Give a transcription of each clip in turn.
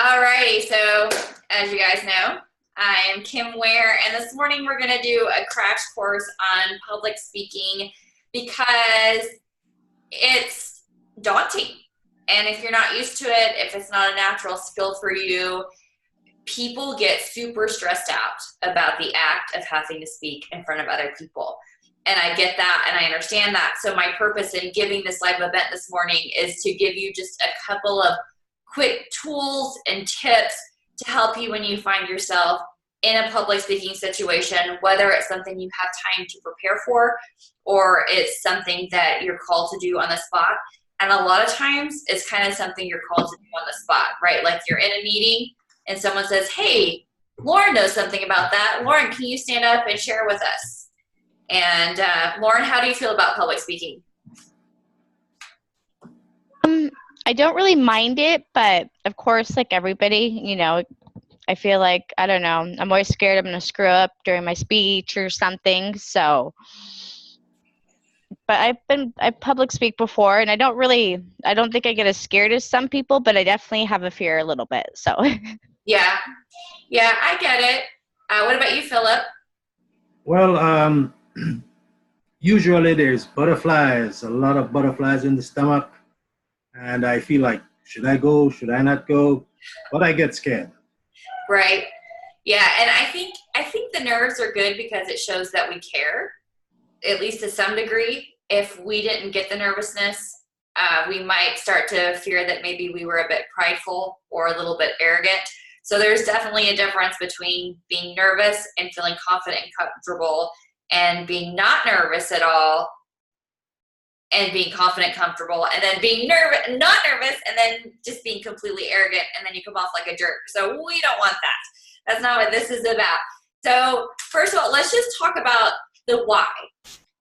Alrighty, so as you guys know, I am Kim Ware, and this morning we're going to do a crash course on public speaking because it's daunting. And if you're not used to it, if it's not a natural skill for you, people get super stressed out about the act of having to speak in front of other people. And I get that and I understand that. So my purpose in giving this live event this morning is to give you just a couple of quick tools and tips to help you when you find yourself in a public speaking situation, whether it's something you have time to prepare for or it's something that you're called to do on the spot. And a lot of times it's kind of something you're called to do on the spot, right? Like you're in a meeting and someone says, hey, Lauren knows something about that. Lauren, can you stand up and share with us? And Lauren, how do you feel about public speaking? I don't really mind it, but of course, like everybody, I feel like, I don't know, I'm always scared I'm going to screw up during my speech or something. So, but I public speak before, and I don't think I get as scared as some people, but I definitely have a fear a little bit. So, yeah, I get it. What about you, Philip? Well, usually there's butterflies, a lot of butterflies in the stomach. And I feel like, should I go? Should I not go? But I get scared. Right. Yeah. And I think the nerves are good because it shows that we care, at least to some degree. If we didn't get the nervousness, we might start to fear that maybe we were a bit prideful or a little bit arrogant. So there's definitely a difference between being nervous and feeling confident and comfortable and being not nervous at all and being confident, comfortable, and then being not nervous, and then just being completely arrogant, and then you come off like a jerk. So we don't want that. That's not what this is about. So first of all, let's just talk about the why.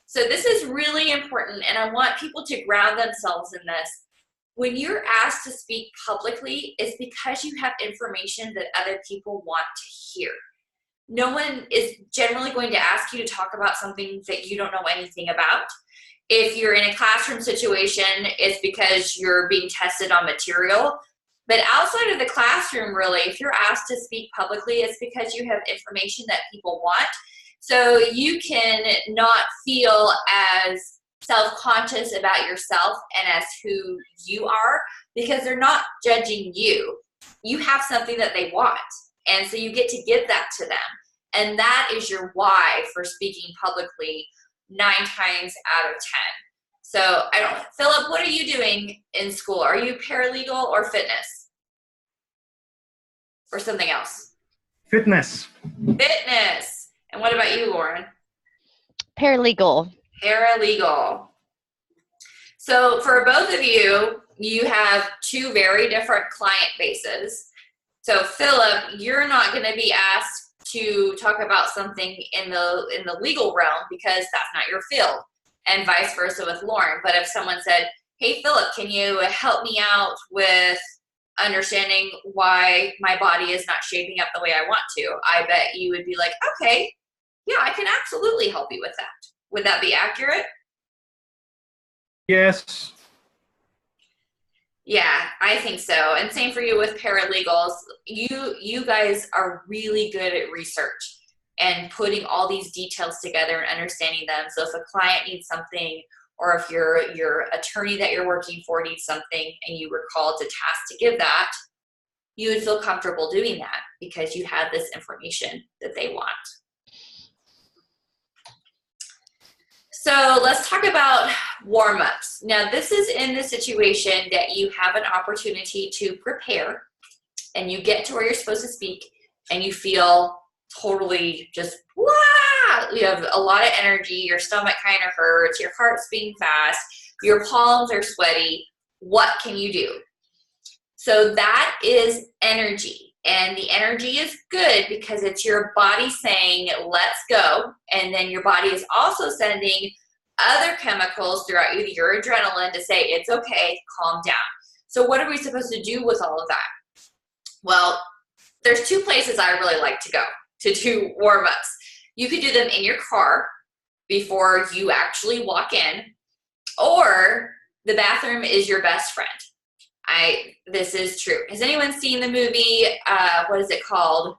So this is really important, and I want people to ground themselves in this. When you're asked to speak publicly, it's because you have information that other people want to hear. No one is generally going to ask you to talk about something that you don't know anything about. If you're in a classroom situation, it's because you're being tested on material. But outside of the classroom, really, if you're asked to speak publicly, it's because you have information that people want. So you can not feel as self-conscious about yourself and as who you are because they're not judging you. You have something that they want. And so you get to give that to them. And that is your why for speaking publicly 9 times out of 10. So Philip, what are you doing in school? Are you paralegal or fitness? Or something else? Fitness. Fitness. And what about you, Lauren? Paralegal. Paralegal. So for both of you, you have 2 very different client bases. So Philip, you're not going to be asked to talk about something in the legal realm because that's not your field, and vice versa with Lauren. But if someone said, hey, Philip, can you help me out with understanding why my body is not shaping up the way I want to? I bet you would be like, okay, yeah, I can absolutely help you with that. Would that be accurate? Yes. Yeah, I think so. And same for you with paralegals. You guys are really good at research and putting all these details together and understanding them. So if a client needs something, or if your attorney that you're working for needs something and you were called to task to give that, you would feel comfortable doing that because you have this information that they want. So let's talk about warm-ups. Now, this is in the situation that you have an opportunity to prepare and you get to where you're supposed to speak and you feel totally just, wow, you have a lot of energy, your stomach kind of hurts, your heart's beating fast, your palms are sweaty. What can you do? So that is energy. And the energy is good because it's your body saying, let's go. And then your body is also sending other chemicals throughout you, your adrenaline, to say, it's okay, calm down. So what are we supposed to do with all of that? Well, there's 2 places I really like to go to do warm-ups. You could do them in your car before you actually walk in, or the bathroom is your best friend. This is true. Has anyone seen the movie, what is it called?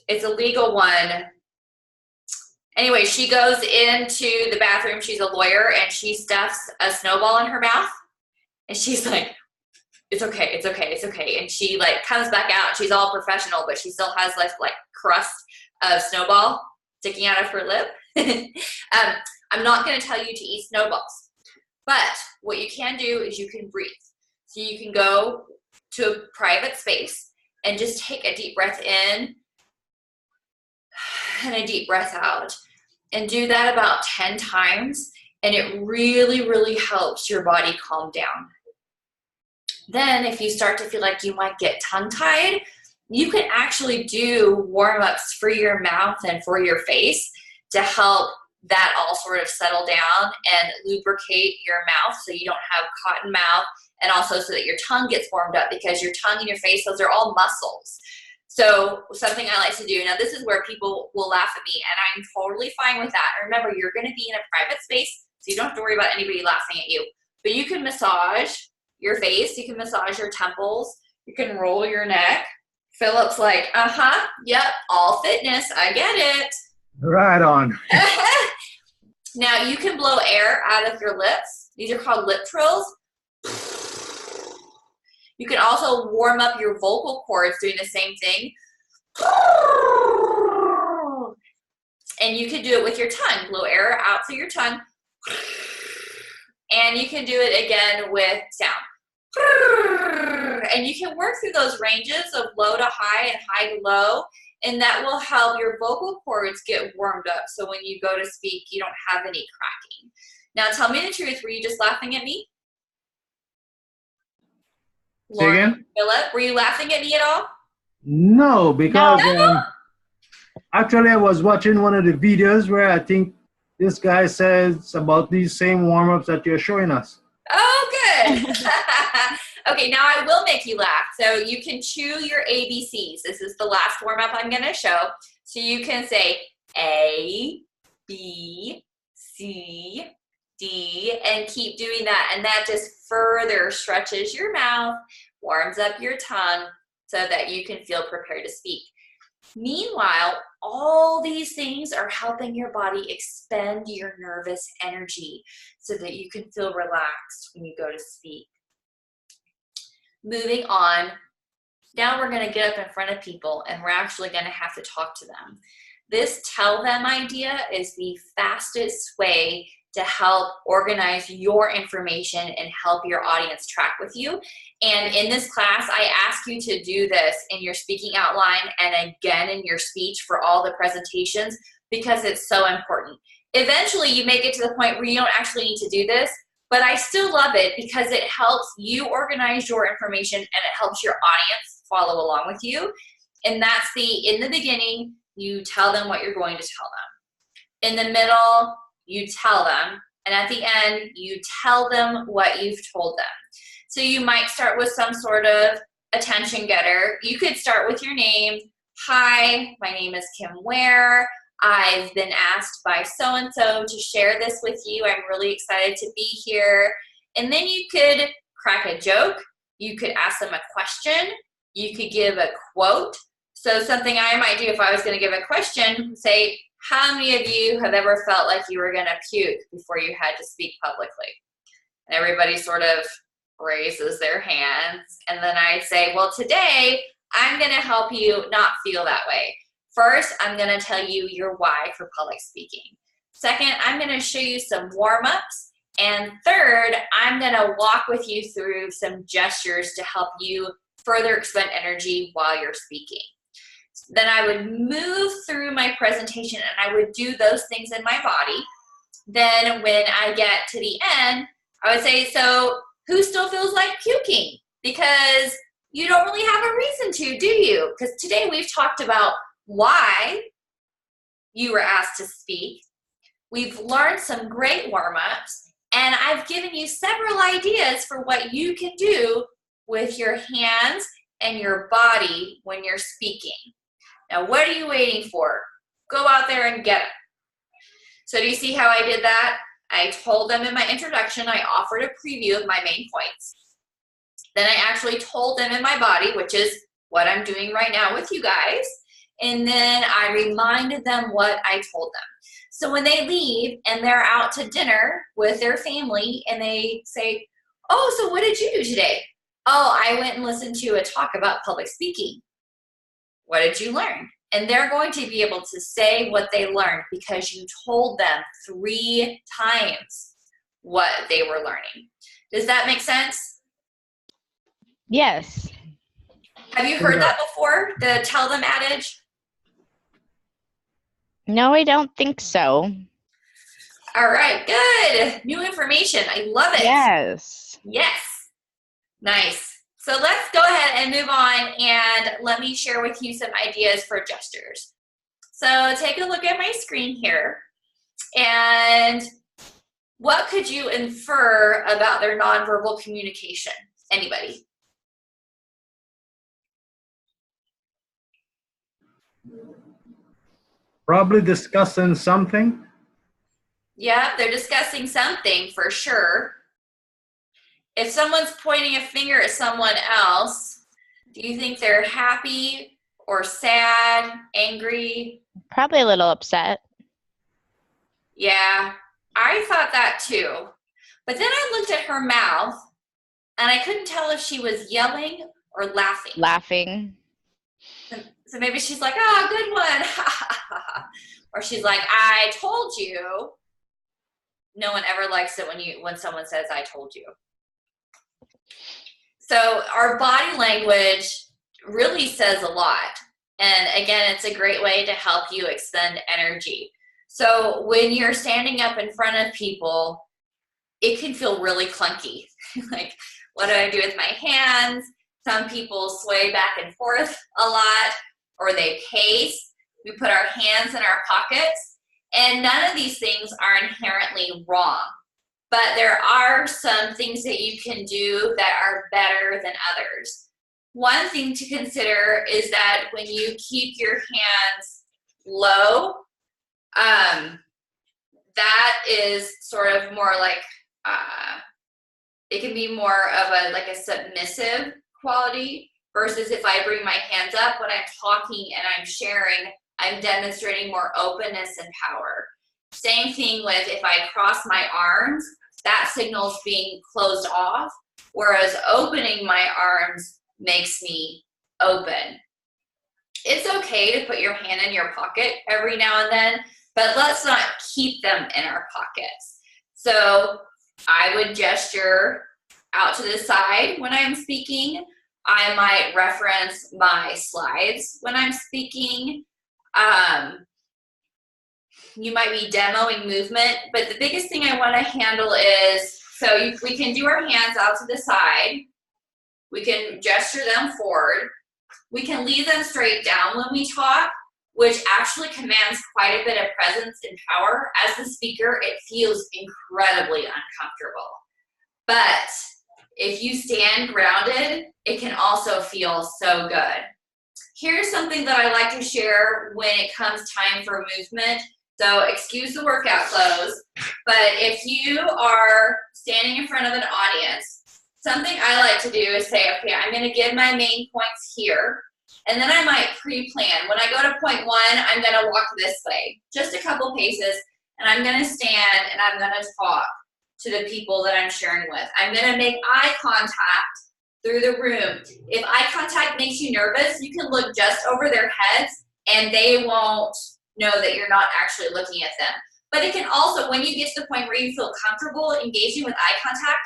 It's a legal one. Anyway, she goes into the bathroom. She's a lawyer, and she stuffs a snowball in her mouth. And she's like, it's okay, it's okay, it's okay. And she like comes back out. She's all professional, but she still has like crust of snowball sticking out of her lip. I'm not going to tell you to eat snowballs, but what you can do is you can breathe. So you can go to a private space and just take a deep breath in and a deep breath out, and do that about 10 times. And it really, really helps your body calm down. Then if you start to feel like you might get tongue-tied, you can actually do warm-ups for your mouth and for your face to help that all sort of settle down and lubricate your mouth so you don't have cotton mouth, and also so that your tongue gets warmed up, because your tongue and your face, those are all muscles. So something I like to do, now this is where people will laugh at me, and I'm totally fine with that. And remember, you're going to be in a private space, so you don't have to worry about anybody laughing at you. But you can massage your face, you can massage your temples, you can roll your neck. Philip's like, yep, all fitness, I get it. Right on. Now you can blow air out of your lips. These are called lip trills. You can also warm up your vocal cords doing the same thing. And you can do it with your tongue. Blow air out through your tongue. And you can do it again with sound. And you can work through those ranges of low to high and high to low, and that will help your vocal cords get warmed up, so when you go to speak, you don't have any cracking. Now tell me the truth, were you just laughing at me? Say again? Philip, were you laughing at me at all? No, because No. actually I was watching one of the videos where I think this guy says about these same warm-ups that you're showing us. Oh, good. Okay, now I will make you laugh. So you can chew your ABCs. This is the last warm-up I'm going to show. So you can say A, B, C, D, and keep doing that. And that just further stretches your mouth, warms up your tongue, so that you can feel prepared to speak. Meanwhile, all these things are helping your body expend your nervous energy so that you can feel relaxed when you go to speak. Moving on, now we're going to get up in front of people, and we're actually going to have to talk to them. This tell them idea is the fastest way to help organize your information and help your audience track with you. And in this class, I ask you to do this in your speaking outline and again in your speech for all the presentations, because it's so important. Eventually, you may get to the point where you don't actually need to do this, but I still love it because it helps you organize your information and it helps your audience follow along with you. And that's in the beginning, you tell them what you're going to tell them. In the middle, you tell them. And at the end, you tell them what you've told them. So you might start with some sort of attention getter. You could start with your name. Hi, my name is Kim Ware. I've been asked by so-and-so to share this with you. I'm really excited to be here. And then you could crack a joke. You could ask them a question. You could give a quote. So something I might do if I was going to give a question, say, how many of you have ever felt like you were going to puke before you had to speak publicly? And everybody sort of raises their hands. And then I'd say, well, today I'm going to help you not feel that way. First, I'm going to tell you your why for public speaking. Second, I'm going to show you some warm-ups. And third, I'm going to walk with you through some gestures to help you further expend energy while you're speaking. Then I would move through my presentation and I would do those things in my body. Then when I get to the end, I would say, so who still feels like puking? Because you don't really have a reason to, do you? Because today we've talked about why you were asked to speak. We've learned some great warm-ups, and I've given you several ideas for what you can do with your hands and your body when you're speaking. Now, what are you waiting for? Go out there and get it. So do you see how I did that? I told them in my introduction, I offered a preview of my main points. Then I actually told them in my body, which is what I'm doing right now with you guys. And then I reminded them what I told them. So when they leave and they're out to dinner with their family and they say, oh, so what did you do today? Oh, I went and listened to a talk about public speaking. What did you learn? And they're going to be able to say what they learned because you told them 3 times what they were learning. Does that make sense? Yes. Have you heard that before, the tell them adage? No, I don't think so. All right, good. New information. I love it. Yes. Yes. Nice. So let's go ahead and move on, and let me share with you some ideas for gestures. So take a look at my screen here, and what could you infer about their nonverbal communication? Anybody? Probably discussing something. Yeah, they're discussing something for sure. If someone's pointing a finger at someone else, do you think they're happy or sad, angry? Probably a little upset. Yeah, I thought that too. But then I looked at her mouth and I couldn't tell if she was yelling or laughing. Laughing. So maybe she's like, oh, good one. Or she's like, I told you. No one ever likes it when someone says, I told you. So our body language really says a lot. And again, it's a great way to help you expend energy. So when you're standing up in front of people, it can feel really clunky. Like, what do I do with my hands? Some people sway back and forth a lot, or they pace. We put our hands in our pockets. And none of these things are inherently wrong. But there are some things that you can do that are better than others. One thing to consider is that when you keep your hands low, that is sort of more like, it can be more of a submissive quality versus if I bring my hands up when I'm talking and I'm sharing, I'm demonstrating more openness and power. Same thing with if I cross my arms, that signals being closed off, whereas opening my arms makes me open. It's okay to put your hand in your pocket every now and then, but let's not keep them in our pockets. So I would gesture out to the side when I'm speaking. I might reference my slides when I'm speaking. You might be demoing movement, but the biggest thing I want to handle is, we can do our hands out to the side. We can gesture them forward. We can leave them straight down when we talk, which actually commands quite a bit of presence and power. As the speaker, it feels incredibly uncomfortable. But if you stand grounded, it can also feel so good. Here's something that I like to share when it comes time for movement. So excuse the workout clothes, but if you are standing in front of an audience, something I like to do is say, okay, I'm going to give my main points here, and then I might pre-plan. When I go to point 1, I'm going to walk this way, just a couple paces, and I'm going to stand and I'm going to talk to the people that I'm sharing with. I'm going to make eye contact through the room. If eye contact makes you nervous, you can look just over their heads and they won't know that you're not actually looking at them. But it can also, when you get to the point where you feel comfortable engaging with eye contact,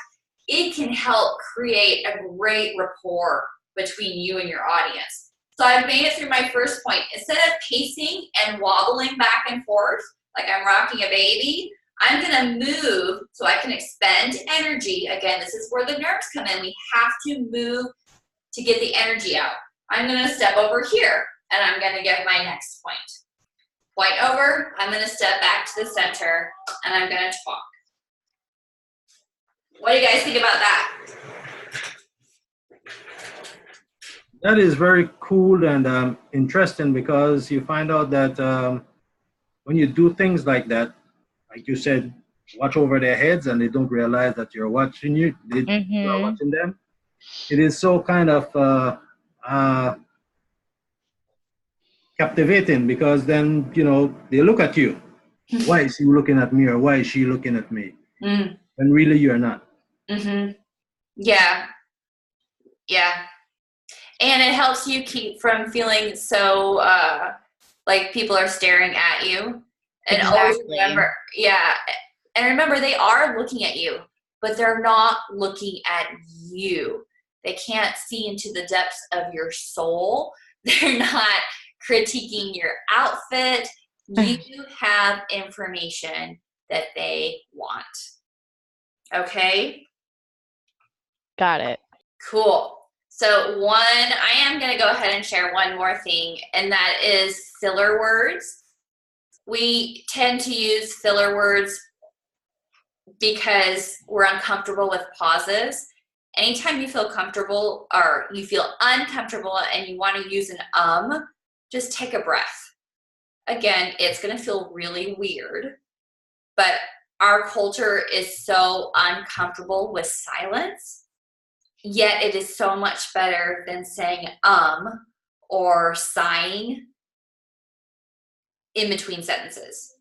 it can help create a great rapport between you and your audience. So I've made it through my first point. Instead of pacing and wobbling back and forth like I'm rocking a baby, I'm going to move so I can expend energy. Again, this is where the nerves come in. We have to move to get the energy out. I'm going to step over here, and I'm going to get my next point. Point over, I'm going to step back to the center, and I'm going to talk. What do you guys think about that? That is very cool and interesting, because you find out that when you do things like that, like you said, watch over their heads and they don't realize that you're watching you're watching them. It is so kind of captivating because then, they look at you. Why is he looking at me or why is she looking at me? Mm. And really you're not. Mm-hmm. Yeah. Yeah. And it helps you keep from feeling so like people are staring at you. And always remember, and remember they are looking at you, but they're not looking at you. They can't see into the depths of your soul. They're not critiquing your outfit. You have information that they want. Okay? Got it. Cool. So I am going to go ahead and share one more thing, and that is filler words. We tend to use filler words because we're uncomfortable with pauses. Anytime you feel comfortable or you feel uncomfortable and you want to use an just take a breath. Again, it's going to feel really weird, but our culture is so uncomfortable with silence, yet it is so much better than saying or sighing in between sentences.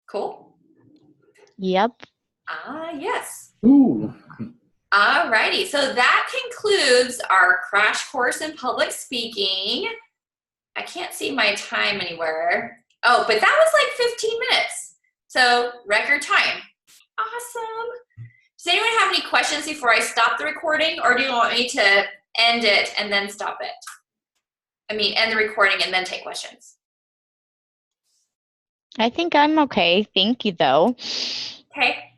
Cool? Yep. Yes. Ooh. Alrighty, so that concludes our crash course in public speaking. I can't see my time anywhere. Oh, but that was like 15 minutes. So record time. Awesome. Does anyone have any questions before I stop the recording, or do you want me to end it and then stop it? End the recording and then take questions. I think I'm okay. Thank you, though. Okay.